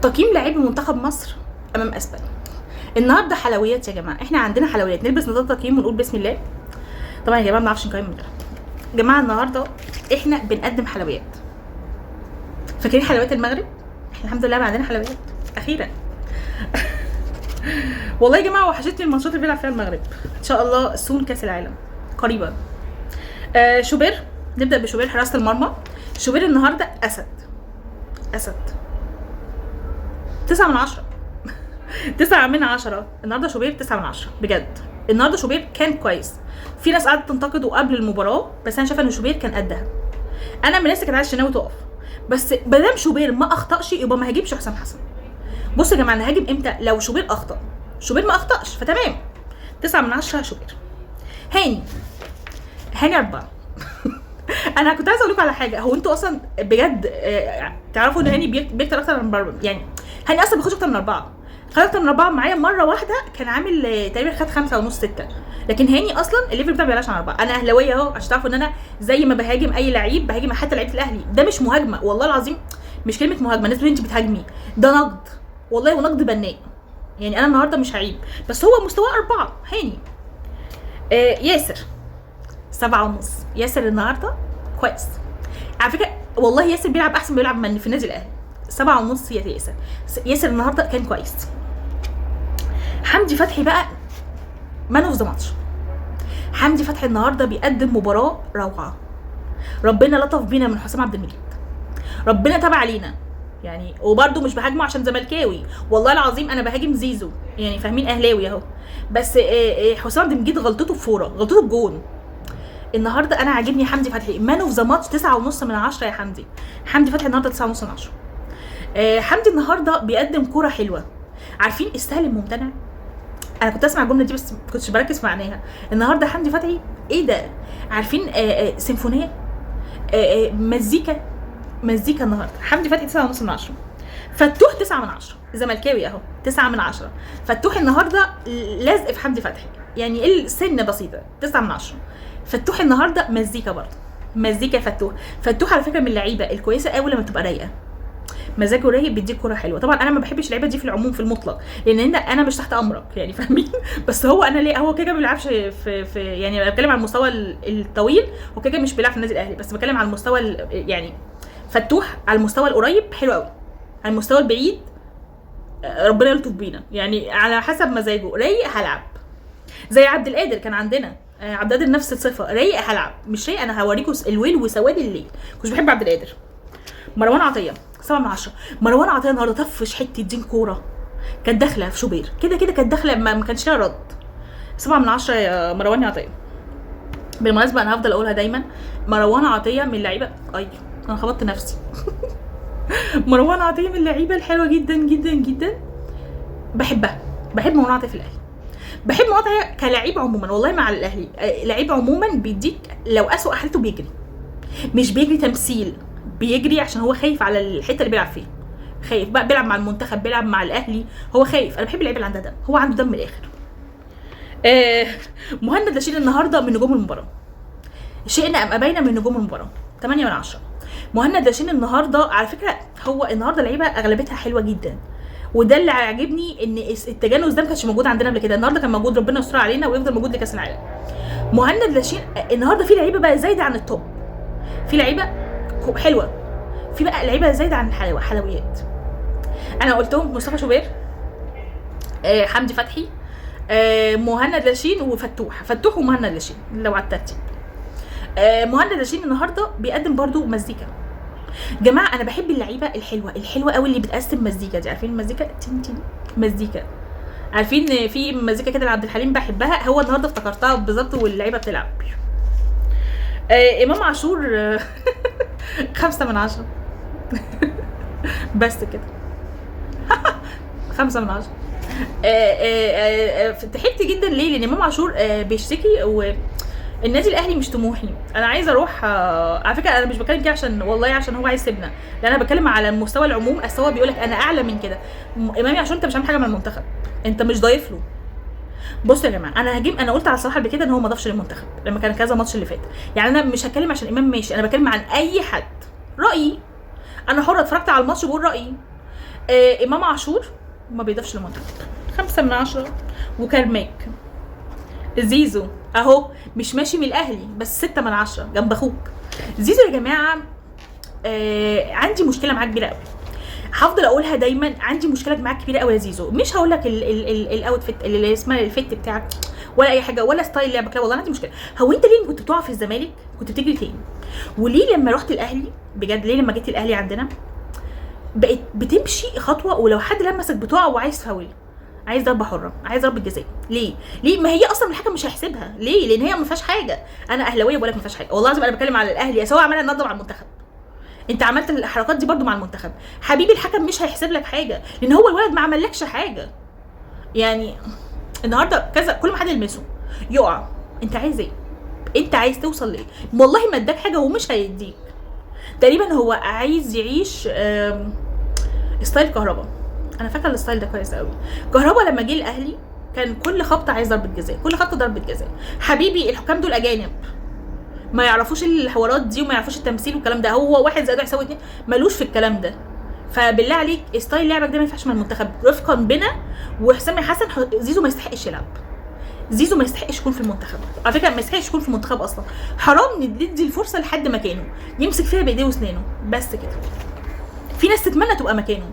تقييم لاعبي منتخب مصر امام اسبانيا. النهارده حلويات يا جماعه، احنا عندنا حلويات، نلبس نظاره تقييم ونقول بسم الله. طبعا يا جماعه ما بنعرفش نقيم من غيرها. يا جماعه النهارده احنا بنقدم حلويات. فاكرين حلويات المغرب؟ احنا الحمد لله بقى عندنا حلويات اخيرا. والله يا جماعه وحشتني الماتشات اللي بيلعب فيها المغرب. ان شاء الله سون كاس العالم قريبا. شوبير، نبدا بشوبير حراسه المرمى. شوبير النهارده اسد 9 من 10. 9 من 10 النهارده. شوبير 9 من 10 بجد. النهارده شوبير كان كويس. في ناس قعدت تنتقده قبل المباراه، بس انا شايفه ان شوبير كان قدها. انا من الناس اللي كانت عايزه الشناوي تقف، بس ما دام شوبير ما اخطاش يبقى ما هاجمش حسام حسن. بصوا يا جماعه، انا هاجم امتى؟ لو شوبير اخطا. شوبير ما اخطاش فتمام. 9 من 10 شوبير. هاني 4. انا كنت عايزه اقول لكم على حاجه. هو انتوا اصلا بجد تعرفوا ان هاني بيكتر اكتر من 4؟ يعني هاني اصلا بيخش اكتر من 4. خد اكتر من 4 معايا مره واحده، كان عامل تقريبا خد 5 ونص 6. لكن هاني اصلا الليفل بتاعه بيعلاش عن 4. انا اهلاويه اهو عشان تعرفوا ان انا زي ما بهاجم اي لعيب بهاجم حتى لعيبه الاهلي. ده مش مهاجمه والله العظيم، مش كلمه مهاجمه. الناس بتقول انت بتهاجمي، ده نقد والله، ونقد بناء. يعني انا النهارده مش هعيب، بس هو مستواه 4. هاني ياسر 7 ونص. ياسر النهارده كويس على فكره، والله ياسر بيلعب احسن ما بيلعب من في النادي الاهلي. 7 ونص يا ياسر. ياسر النهارده كان كويس. حمدي فتحي بقى مان اوف ذا ماتش. حمدي فتحي النهارده بيقدم مباراه روعه. ربنا لطف بينا من حسام عبد المجيد، ربنا تابع علينا يعني. وبرده مش بهاجمه عشان زملكاوي، والله العظيم انا بهاجم زيزو، يعني فاهمين اهلاوي اهو. بس حسام عبد المجيد غلطته بفوره، غلطته بجون. النهارده انا عاجبني حمدي فتحي مان اوف ذا ماتش. 9 ونص من 10 يا حمدي. حمدي فتحي النهارده 9 ونص من 10. حمدي النهارده بيقدم كوره حلوه. عارفين السهل الممتنع؟ انا كنت اسمع الجمله دي بس ما كنتش بركز في معناها. النهارده حمدي فتحي ايه ده؟ عارفين سيمفونيه، مزيكا النهارده. حمدي فتحي 9 ونص من 10. فتوح 9 من 10. زملكاوي اهو 9 من 10. فتوح النهارده لازق في حمدي فتحي، يعني السن بسيطه. 9 من 10. فتوح النهارده مزيكا برضه، مزيكا. فتوح على فكره من اللعيبه الكويسه قوي لما تبقى رايقه، مزاجه رايق، بيديك كوره حلوه. طبعا انا ما بحبش اللعيبه دي في العموم في المطلق، لان انا مش تحت امرك يعني فاهمين. بس هو انا ليه هو كده ما بيلعبش في يعني انا بتكلم على المستوى الطويل، وكده مش بيلعب في النادي الاهلي، بس بتكلم على المستوى يعني. فتوح على المستوى القريب حلو قوي، على المستوى البعيد ربنا يلطف بينا، يعني على حسب مزاجه. رايق هلعب زي عبد القادر. كان عندنا عبد القادر نفس الصفه، رايق هلعب، مش رايق انا هوريكم الويل وسواد الليل. كنت بحب عبد القادر. مروان عطيه 7 من 10. مروان عطيه النهارده طفش حته دين كوره، كانت داخله في شوبير كده كانت داخله، ما كانش لها رد. 7 من 10 يا مروان عطيه. بالمناسبه انا هفضل اقولها دايما، مروان عطيه من اللعيبه. انا خبطت نفسي. مروان عطيه من اللعيبه الحلوه جدا جدا جدا، بحبها. بحب مروان عطيه في الاهلي، بحب مروان عطيه كلاعب عموما والله. مع الاهلي لعيب عموما بيديك لو اسوء حالته بيجري، مش بيجري تمثيل، بيجري عشان هو خايف على الحته اللي بيلعب فيها. خايف بقى، بيلعب مع المنتخب، بيلعب مع الاهلي، هو خايف. انا بحب اللعيبه اللي عندها دم، هو عنده دم من الاخر. مهند لاشين النهارده من نجوم المباراه، شئنا ام ابينا من نجوم المباراه. 8 من 10. مهند لاشين النهارده على فكره، هو النهارده لعيبه اغلبيتها حلوه جدا، وده اللي عاجبني ان التجانس ده ما كانش موجود عندنا قبل كده. النهارده كان موجود، ربنا يستر علينا ويفضل موجود لكاس العالم. مهند لاشين النهارده في لعيبه بقى زايده عن التوب، في لعيبه حلوه، في بقى لعيبه زايده عن حلويات. انا قلتهم مصطفى شوبير، حمدي فتحي، مهند لاشين فتوح ومهند لاشين لو على الترتيب. مهند لاشين النهارده بيقدم برضو مزيكا. جماعه انا بحب اللعيبه الحلوه قوي اللي بتقسم مزيكا دي. عارفين المزيكا مزيكا؟ عارفين في مزيكا كده لعبد الحليم بحبها، هو النهارده افتكرتها بالظبط واللعيبه بتلعب. امام عاشور 5 من 10. بس كده. 5 من 10. ضحكت جدا ليه؟ لان امام عاشور بيشتكي والنادي الاهلي مش طموحي. انا عايزه اروح على فكره انا مش بتكلم كده عشان والله عشان هو عايز يسيبنا، لان انا بتكلم على المستوى العموم. اصل هو بيقول لك انا اعلى من كده. امام عاشور انت مش عامل حاجه مع المنتخب، انت مش ضايف له. بصوا يا جماعه، انا قلت على صلاح قبل كده ان هو ما ضافش للمنتخب لما كان كذا ماتش اللي فات. يعني انا مش هتكلم عشان امام ماشي، انا بتكلم عن اي حد. رايي انا حره، اتفرجت على الماتش بقول رايي. امام عاشور ما بيضيفش للمنتخب 5 من 10. وكرماك زيزو اهو مش ماشي من الاهلي بس 6 من 10 جنب اخوك. زيزو يا جماعه عندي مشكله معاك كبيره قوي، هفضل اقولها دايما، عندي مشكله معاك كبيره قوي يا زيزو. مش هقول لك الاوتفيت اللي اسمها الفيت بتاعك ولا اي حاجه ولا ستايل لعبك، لا والله عندي مشكله. هو انت ليه كنت بتقع في الزمالك كنت بتجري تاني؟ وليه لما رحت الاهلي بجد، ليه لما جيت الاهلي عندنا بقيت بتمشي خطوه ولو حد لمسك بتقع وعايز فاول، عايز ضربه حره، عايز ضربه جزاء؟ ليه ما هي اصلا الحكم مش هيحسبها؟ ليه؟ لان هي ما فيهاش حاجه. انا اهلاويه بقول لك ما فيهاش حاجه والله العظيم. انا بتكلم على الاهلي سواء عملها النهارده مع المنتخب، انت عملت الحركات دي برضو مع المنتخب حبيبي، الحكم مش هيحسب لك حاجه لان هو الولد ما عملكش حاجه. يعني النهارده كذا كل ما حد يلمسه يقع، انت عايز ايه؟ انت عايز توصل لايه؟ والله ما اداك حاجه ومش هيديك. تقريبا هو عايز يعيش ستايل كهربا. انا فاكره الستايل ده كويس قوي. كهربا لما جه الاهلي كان كل خبطه عايز ضربه جزاء، كل خبطه ضربه جزاء. حبيبي الحكام دول اجانب ما يعرفوش الحوارات دي وما يعرفوش التمثيل والكلام ده، هو 1 زائد 1 يساوي 2 ملوش في الكلام ده. فبالله عليك ستايل لعبك ده ما ينفعش مع المنتخب رفقا بنا. وحسام حسن زيزو ما يستحقش يلعب، زيزو ما يستحقش يكون في المنتخب على فكره، ما يستحقش يكون في المنتخب اصلا. حرام ندي الفرصه لحد مكانه يمسك فيها بايديه واسنانه بس كده. في ناس تتمنى تبقى مكانه.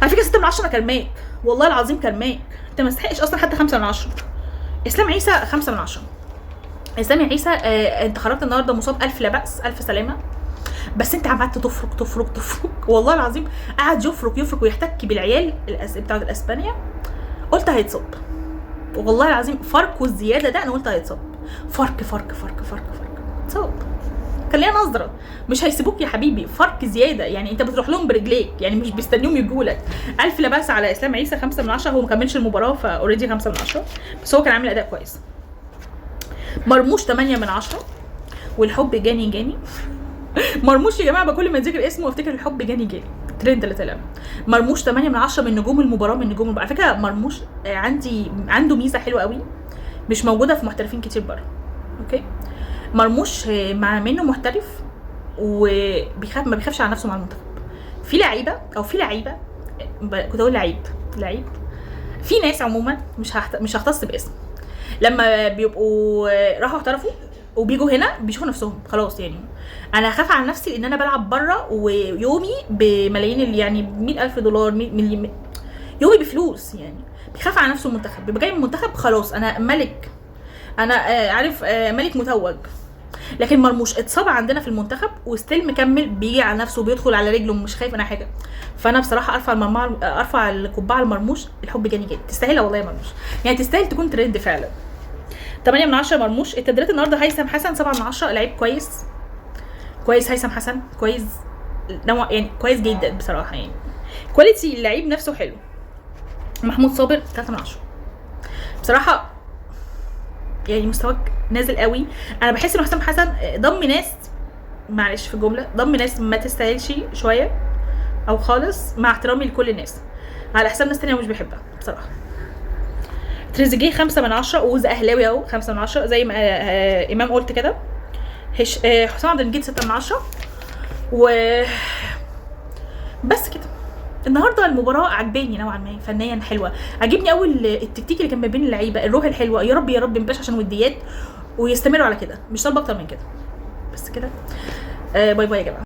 على فكره 6 من 10 كرماك والله العظيم كرماك، انت ما تستحقش اصلا حتى 5 من 10. اسلام عيسى 5 من 10. اسلام عيسى انت خرجت النهارده مصاب، الف لا باس، الف سلامه. بس انت عملت تفرك والله العظيم، قعد يفرك ويحتك بالعيال بتاعه الاسبانيا. قلت هيتصاب والله العظيم، فرق والزياده ده انا قلت هيتصاب. فرق اتصاب. كان ليا نظره مش هيسيبوك يا حبيبي، فرق زياده يعني انت بتروح لهم برجليك يعني مش بيستنيهم يجوا لك. الف لا باس على اسلام عيسى 5 من 10. هو ما كملش المباراه فاوريدي 5 من 10 بس هو كان عامل اداء كويس. مرموش 8 من 10. والحب جاني مرموش يا جماعه بكل ما اتذكر اسمه وافتكر الحب جاني ترند اللي طلع. مرموش 8 من 10 من نجوم المباراه، من نجوم المباراه. على فكره مرموش عنده ميزه حلوه قوي مش موجوده في محترفين كتير بره. اوكي مرموش مع منه محترف وبيخاف، ما بيخافش على نفسه مع المنتخب. في لعيبه كنت اقول لعيب في ناس عموما مش هختص باسم، لما بيبقوا راحوا احترفوا وبيجوا هنا بيشوفوا نفسهم خلاص. يعني انا هخاف على نفسي ان انا بلعب بره ويومي بملايين يعني $100,000 مليون، يومي بفلوس. يعني بيخاف على نفسه المنتخب، بيبقى جاي من المنتخب خلاص انا ملك، انا عارف ملك متوج. لكن مرموش اتصاب عندنا في المنتخب وستيل مكمل بيجي على نفسه وبيدخل على رجله ومش خايف انا حاجه. فانا بصراحه ارفع القبعه لمرموش، الحب جاني جدا، تستاهلها والله يا مرموش، يعني تستاهل تكون ترند فعلا. 8 من 10 مرموش. التدريبات النهارده هيثم حسن 7 من 10. لعيب كويس هيثم حسن كويس نوع يعني كويس جدا بصراحه، يعني كواليتي اللعيب نفسه حلو. محمود صابر 3 من 10 بصراحه، يعني مستواك نازل قوي. انا بحس ان حسام حسن ضم ناس، معلش في الجمله، ضم ناس ما تستاهلش شويه او خالص، مع احترامي لكل الناس، على حساب ناس تانية مش بحبها بصراحه. تريزيجيه 5 من 10 وزا اهلاوي اهو 5 من 10 زي ما امام قلت كده. حسام عبد المجيد 6 من 10 و بس كده. النهارده المباراه عجباني نوعا ما، فنيا حلوه، عجبني قوي التكتيك اللي كان ما بين اللعيبه، الروح الحلوه. يا رب ما يبقاش عشان وديات ويستمروا على كده، مش طالبه اكتر من كده بس كده. باي باي يا جماعه.